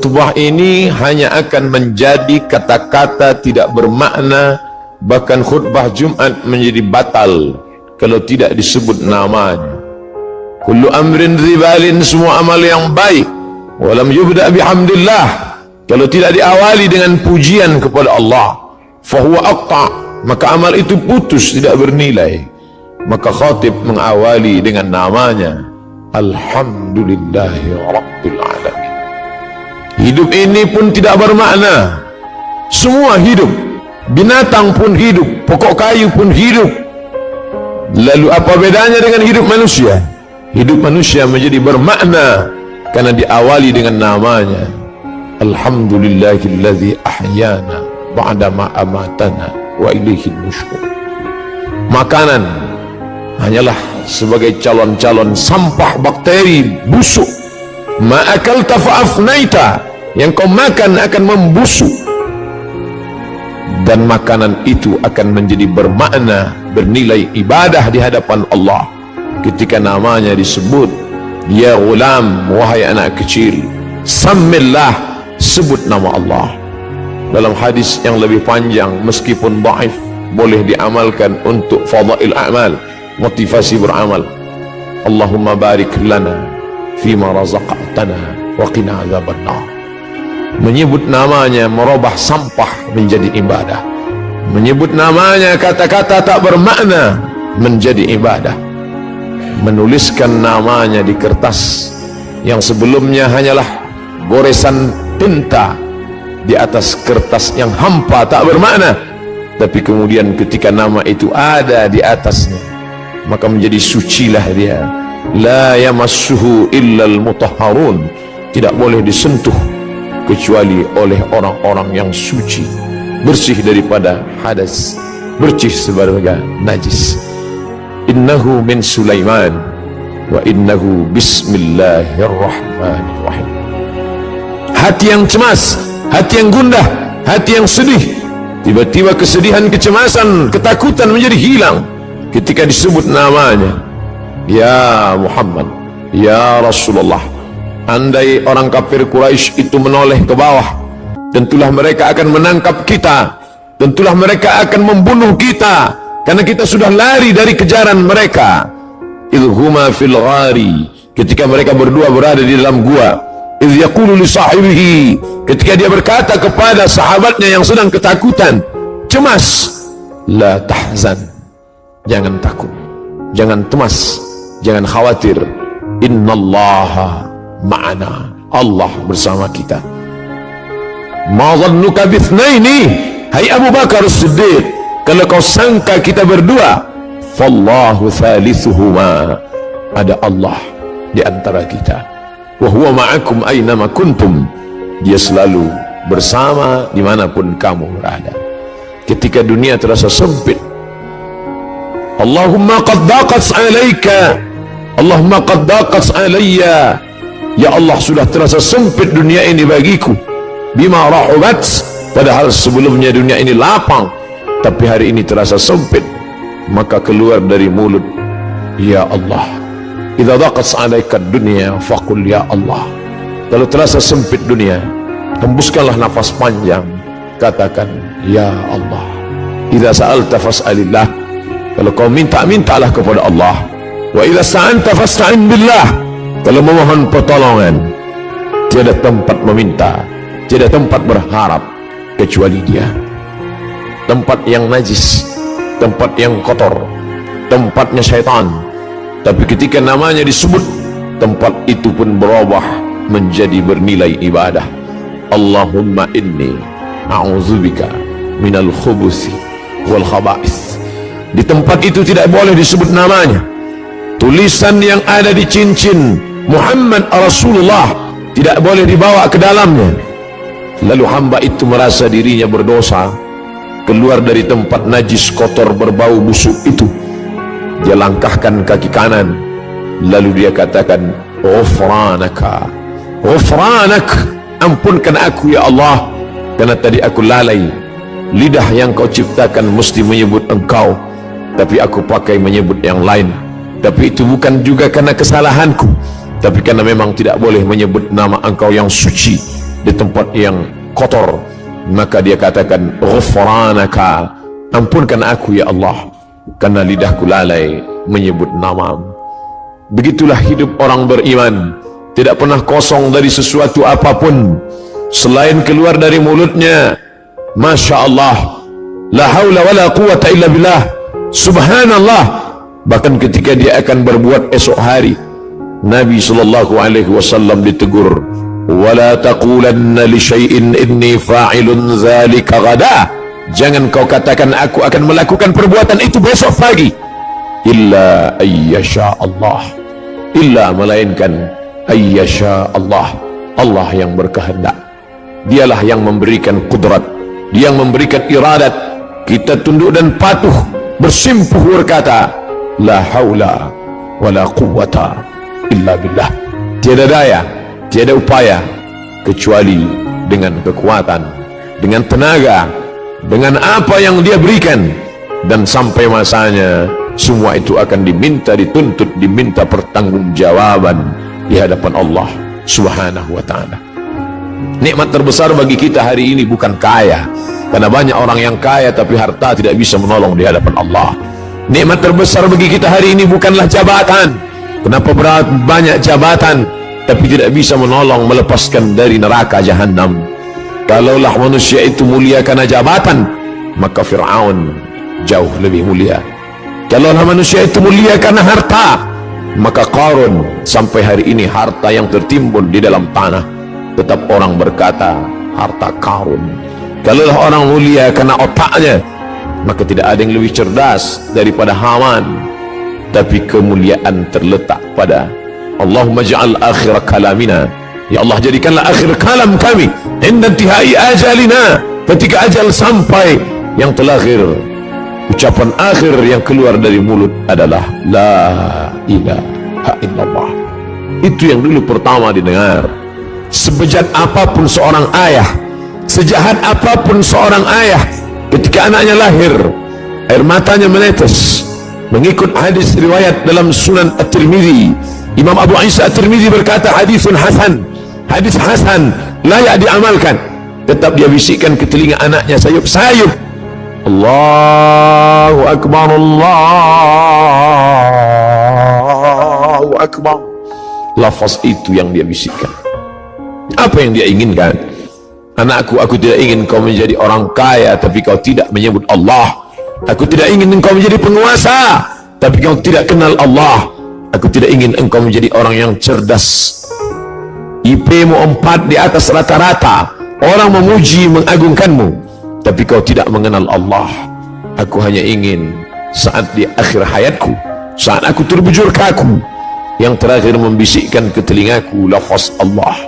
khutbah ini hanya akan menjadi kata-kata tidak bermakna, bahkan khutbah Jumat menjadi batal kalau tidak disebut namanya. Kullu amrin ribalin, semua amal yang baik, walam yubda bihamdillah, kalau tidak diawali dengan pujian kepada Allah, fahuwa aqta', maka amal itu putus, tidak bernilai. Maka khatib mengawali dengan namanya, alhamdulillahi rabbil alamin. Hidup ini pun tidak bermakna. Semua hidup, binatang pun hidup, pokok kayu pun hidup. Lalu apa bedanya dengan hidup manusia? Hidup manusia menjadi bermakna karena diawali dengan namanya, alhamdulillahillazi ahyana ba'dama amatana wa ilaihin nusyur. Makanan hanyalah sebagai calon-calon sampah bakteri busuk. Ma'akalta fa'afnaita, yang kau makan akan membusuk, dan makanan itu akan menjadi bermakna, bernilai ibadah di hadapan Allah ketika namanya disebut. Ya ghulam, wahai anak kecil, sammillah, sebut nama Allah. Dalam hadis yang lebih panjang, meskipun dhaif, boleh diamalkan untuk fadail a'mal, motivasi beramal. Allahumma barik lana fima razaqtana wa qina adzabannar. Menyebut namanya merubah sampah menjadi ibadah. Menyebut namanya kata-kata tak bermakna menjadi ibadah. Menuliskan namanya di kertas yang sebelumnya hanyalah goresan tinta di atas kertas yang hampa tak bermakna, tapi kemudian ketika nama itu ada di atasnya, maka menjadi sucilah dia. La yamassuhu illal mutahharun, tidak boleh disentuh kecuali oleh orang-orang yang suci, bersih daripada hadas, bersih sebagai najis. Innahu min Sulaiman wa innahu bismillahirrahmanirrahim. Hati yang cemas, hati yang gundah, hati yang sedih, tiba-tiba kesedihan, kecemasan, ketakutan menjadi hilang ketika disebut namanya. Ya Muhammad, ya Rasulullah. Andai orang kafir Quraisy itu menoleh ke bawah, tentulah mereka akan menangkap kita, tentulah mereka akan membunuh kita, karena kita sudah lari dari kejaran mereka. Idhuma fil ghari, ketika mereka berdua berada di dalam gua. Idh yaqulu li sahibihi, ketika dia berkata kepada sahabatnya yang sedang ketakutan, cemas, la tahzan, jangan takut, jangan cemas, jangan khawatir, innallaha ma'ana, Allah bersama kita. Ma dhannuka bithnaini, hai Abu Bakar As-Siddiq, kalau kau sangka kita berdua, fallahu thalithuhuma, ada Allah di antara kita. Wa huwa ma'akum aynama kuntum, dia selalu bersama dimanapun kamu berada. Ketika dunia terasa sempit, Allahumma qad daqat alayka, Allahumma qad daqat alayya, ya Allah sudah terasa sempit dunia ini bagiku. Bima rahubat, padahal sebelumnya dunia ini lapang, tapi hari ini terasa sempit. Maka keluar dari mulut, ya Allah. Idza daqat alayka dunya faqul ya Allah. Kalau terasa sempit dunia, hembuskanlah nafas panjang, katakan ya Allah. Idza sa'alta fas'alillah, kalau kau minta, mintalah kepada Allah. Wa idza sta'anta fasta'in billah, kalau memohon pertolongan, tiada tempat meminta, tiada tempat berharap kecuali Dia. Tempat yang najis, tempat yang kotor, tempatnya syaitan, tapi ketika namanya disebut, tempat itu pun berubah menjadi bernilai ibadah. Allahumma inni a'udzubika minal khubuthi wal khaba'ith. Di tempat itu tidak boleh disebut namanya. Tulisan yang ada di cincin Muhammad Rasulullah tidak boleh dibawa ke dalamnya. Lalu hamba itu merasa dirinya berdosa, keluar dari tempat najis, kotor, berbau busuk itu. Dia langkahkan kaki kanan, lalu dia katakan, ghufranaka, ghufranak, ampunkan aku ya Allah, karena tadi aku lalai. Lidah yang kau ciptakan mesti menyebut engkau, tapi aku pakai menyebut yang lain. Tapi itu bukan juga karena kesalahanku, tapi karena memang tidak boleh menyebut nama engkau yang suci, di tempat yang kotor, maka dia katakan, ghufranaka, ampunkan aku ya Allah, karena lidahku lalai menyebut namamu. Begitulah hidup orang beriman, tidak pernah kosong dari sesuatu apapun selain keluar dari mulutnya Masya Allah, la haula wa la quwata illa billah, subhanallah. Bahkan ketika dia akan berbuat esok hari, Nabi SAW ditegur, wala taqulanna li syai'in inni fa'ilun dzalika ghada, jangan kau katakan aku akan melakukan perbuatan itu besok pagi, illa ayyasha Allah, illa melainkan ayyasha Allah, Allah yang berkehendak. Dialah yang memberikan kudrat, dia yang memberikan iradat. Kita tunduk dan patuh, bersimpuh berkata, la haula wa la quwwata illa billah, tiada daya, tiada upaya kecuali dengan kekuatan, dengan tenaga, dengan apa yang dia berikan. Dan sampai masanya semua itu akan diminta, dituntut, diminta pertanggungjawaban di hadapan Allah Subhanahu wa ta'ala. Nikmat terbesar bagi kita hari ini bukan kaya, karena banyak orang yang kaya tapi harta tidak bisa menolong di hadapan Allah. Nikmat terbesar bagi kita hari ini bukanlah jabatan. Kenapa banyak jabatan tapi tidak bisa menolong melepaskan dari neraka jahanam? Kalaulah manusia itu mulia karena jabatan, maka Fir'aun jauh lebih mulia. Kalaulah manusia itu mulia karena harta, maka Qarun sampai hari ini harta yang tertimbun di dalam tanah, tetap orang berkata harta Qarun. Kalaulah orang mulia karena otaknya, maka tidak ada yang lebih cerdas daripada Haman. Tapi kemuliaan terletak pada Allahumma ja'al akhir kalamina, ya Allah jadikanlah akhir kalam kami inda intihai ajalina, ketika ajal sampai, yang terakhir, ucapan akhir yang keluar dari mulut adalah la ilaha illallah. Itu yang dulu pertama didengar. Sebejat apapun seorang ayah, sejahat apapun seorang ayah, ketika anaknya lahir, air matanya menetes. Mengikut hadis riwayat dalam Sunan At-Tirmidzi, Imam Abu Isa At-Tirmidzi berkata hadisun hasan, hadis hasan, layak diamalkan. Tetap dia bisikkan ke telinga anaknya sayup-sayup, Allahu Akbar, Allahu Akbar. Lafaz itu yang dia bisikkan. Apa yang dia inginkan? Anakku, aku tidak ingin kau menjadi orang kaya tapi kau tidak menyebut Allah. Aku tidak ingin engkau menjadi penguasa tapi kau tidak kenal Allah. Aku tidak ingin engkau menjadi orang yang cerdas, IP-mu 4 di atas rata-rata, orang memuji mengagungkanmu, tapi kau tidak mengenal Allah. Aku hanya ingin saat di akhir hayatku, saat aku terbujur kaku, yang terakhir membisikkan ke telingaku lafaz Allah,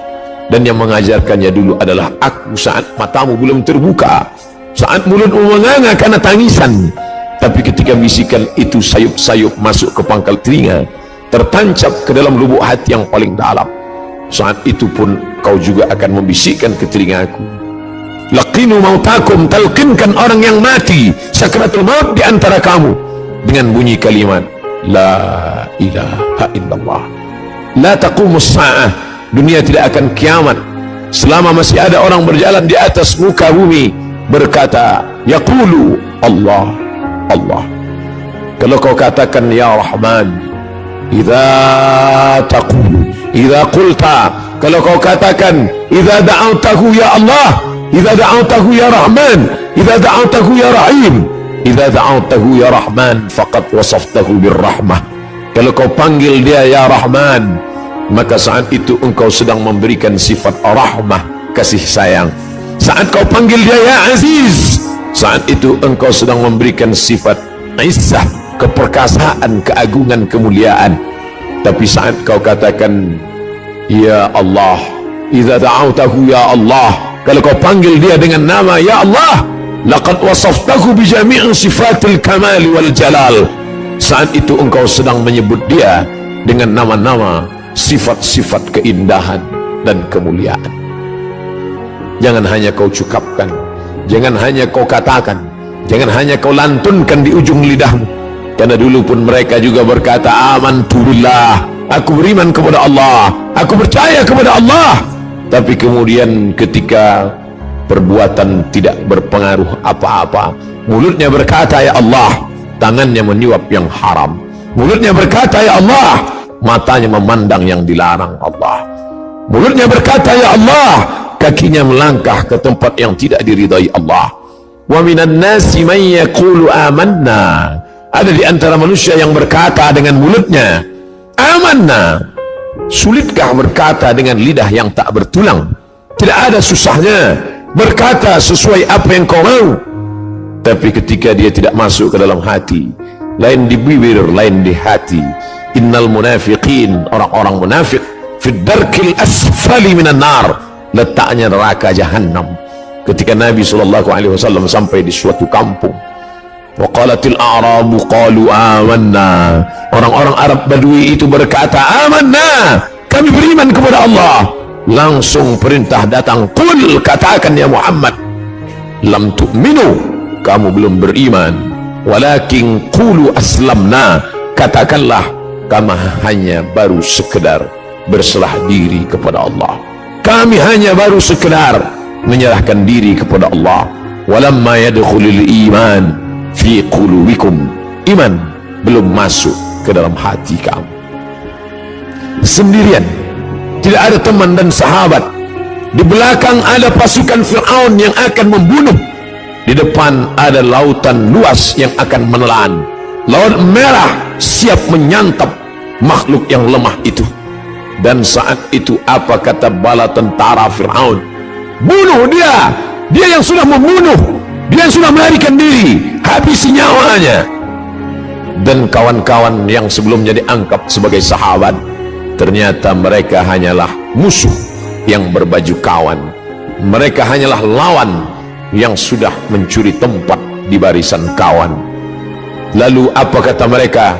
dan yang mengajarkannya dulu adalah aku saat matamu belum terbuka, saat mulutmu menganga karena tangisan. Tapi ketika bisikan itu sayup-sayup masuk ke pangkal telinga, tertancap ke dalam lubuk hati yang paling dalam, saat itu pun kau juga akan membisikkan ke telingaku, laqinu mautakum, talqinkan orang yang mati sakratul maut di antara kamu dengan bunyi kalimat la ilaha illallah. La taqumus sa'ah, dunia tidak akan kiamat selama masih ada orang berjalan di atas muka bumi berkata yaqulu Allah, Allah. Kalau kau katakan ya Rahman, idza taqulu, idza qulta, kalau kau katakan idza da'awtahu ya Allah, idza da'awtahu ya Rahman, idza da'awtahu ya Rahim, idza da'awtahu ya Rahman faqad wasaftahu birrahmah. Kalau kau panggil dia ya Rahman, maka saat itu engkau sedang memberikan sifat rahmah, kasih sayang. Saat kau panggil dia ya Aziz, saat itu engkau sedang memberikan sifat izzah, keperkasaan, keagungan, kemuliaan. Tapi saat kau katakan ya Allah, idza da'awtahu ya Allah, kalau kau panggil dia dengan nama ya Allah, laqad wasaftahu bi jami'i sifatil kamali wal jalal, saat itu engkau sedang menyebut dia dengan nama-nama, sifat-sifat keindahan dan kemuliaan. Jangan hanya kau cukapkan, jangan hanya kau katakan, jangan hanya kau lantunkan di ujung lidahmu, karena dulu pun mereka juga berkata amantu billah, aku beriman kepada Allah, aku percaya kepada Allah. Tapi kemudian ketika perbuatan tidak berpengaruh apa-apa, mulutnya berkata ya Allah, tangannya menyuap yang haram. Mulutnya berkata ya Allah, matanya memandang yang dilarang Allah. Mulutnya berkata ya Allah, kakinya melangkah ke tempat yang tidak diridai Allah. Wa minan nasi man yaqulu amanna, ada di antara manusia yang berkata dengan mulutnya amanna. Sulitkah berkata dengan lidah yang tak bertulang? Tidak ada susahnya berkata sesuai apa yang kau mau, tapi ketika dia tidak masuk ke dalam hati, lain di bibir lain di hati. Innal munafiqin, orang-orang munafik, fid darkil asfali minan nar, letaknya neraka jahanam. Ketika Nabi SAW sampai di suatu kampung, wa qalatil a'rabu qalu amanna, orang-orang Arab Badui itu berkata amanna, kami beriman kepada Allah. Langsung perintah datang, qul, katakan ya Muhammad, lam tu'minu, kamu belum beriman, walakin qulu aslamna, katakanlah kami hanya baru sekedar berserah diri kepada Allah, kami hanya baru sekedar menyerahkan diri kepada Allah. Walamma yadkhulul iman fi qulubikum, iman belum masuk ke dalam hati kamu. Sendirian, tidak ada teman dan sahabat. Di belakang ada pasukan Fir'aun yang akan membunuh, di depan ada lautan luas yang akan menelan. Laut merah siap menyantap makhluk yang lemah itu. Dan saat itu apa kata bala tentara Fir'aun? Bunuh dia, dia yang sudah membunuh, dia yang sudah melarikan diri, habisi nyawanya. Dan kawan-kawan yang sebelumnya dianggap sebagai sahabat, ternyata mereka hanyalah musuh yang berbaju kawan. Mereka hanyalah lawan yang sudah mencuri tempat di barisan kawan. Lalu apa kata mereka?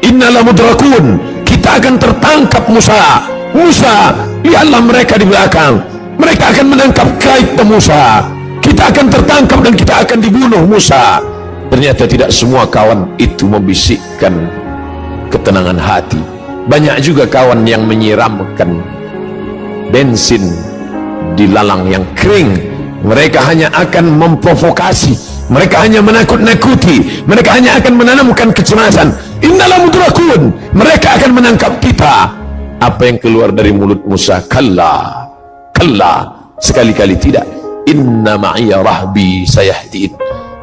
Innala mudrakun, kita akan tertangkap Musa. Musa, lihatlah mereka di belakang, mereka akan menangkap kita Musa. Kita akan tertangkap dan kita akan dibunuh Musa. Ternyata tidak semua kawan itu membisikkan ketenangan hati. Banyak juga kawan yang menyiramkan bensin di lalang yang kering. Mereka hanya akan memprovokasi, mereka hanya menakut-nakuti, mereka hanya akan menanamkan kecemasan. Innala mudrakun, mereka akan menangkap kita. Apa yang keluar dari mulut Musa? Kalla, kalla, sekali-kali tidak. Inna ma'iya rahbi sayahdin,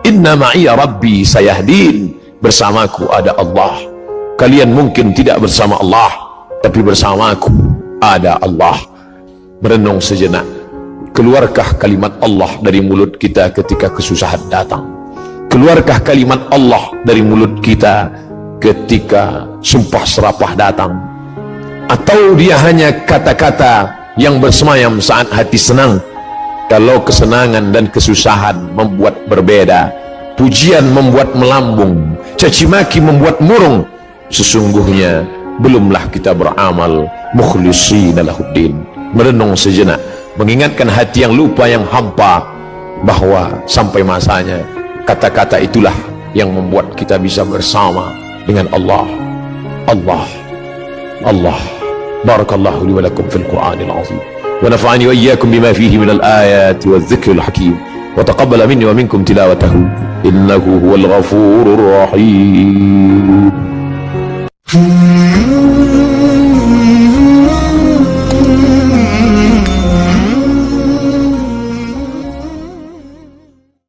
inna ma'iya rabbi sayahdin, bersamaku ada Allah. Kalian mungkin tidak bersama Allah, tapi bersamaku ada Allah. Merenung sejenak, keluarkah kalimat Allah dari mulut kita ketika kesusahan datang? Keluarkah kalimat Allah dari mulut kita ketika sumpah serapah datang? Atau dia hanya kata-kata yang bersemayam saat hati senang? Kalau kesenangan dan kesusahan membuat berbeda, pujian membuat melambung, caci maki membuat murung, sesungguhnya belumlah kita beramal mukhlishina lahuddin. Merenung sejenak, mengingatkan hati yang lupa, yang hampa, bahwa sampai masanya kata-kata itulah yang membuat kita bisa bersama dengan Allah. Allah, Allah. Barakallahu li wa lakum fil Qur'anil azim, wa nafa'ani wa iyyakum bima fihi minal ayati wadh dhikril hakim, wa taqabbala minni wa minkum tilawatahu innahu huwal ghafurur rahim.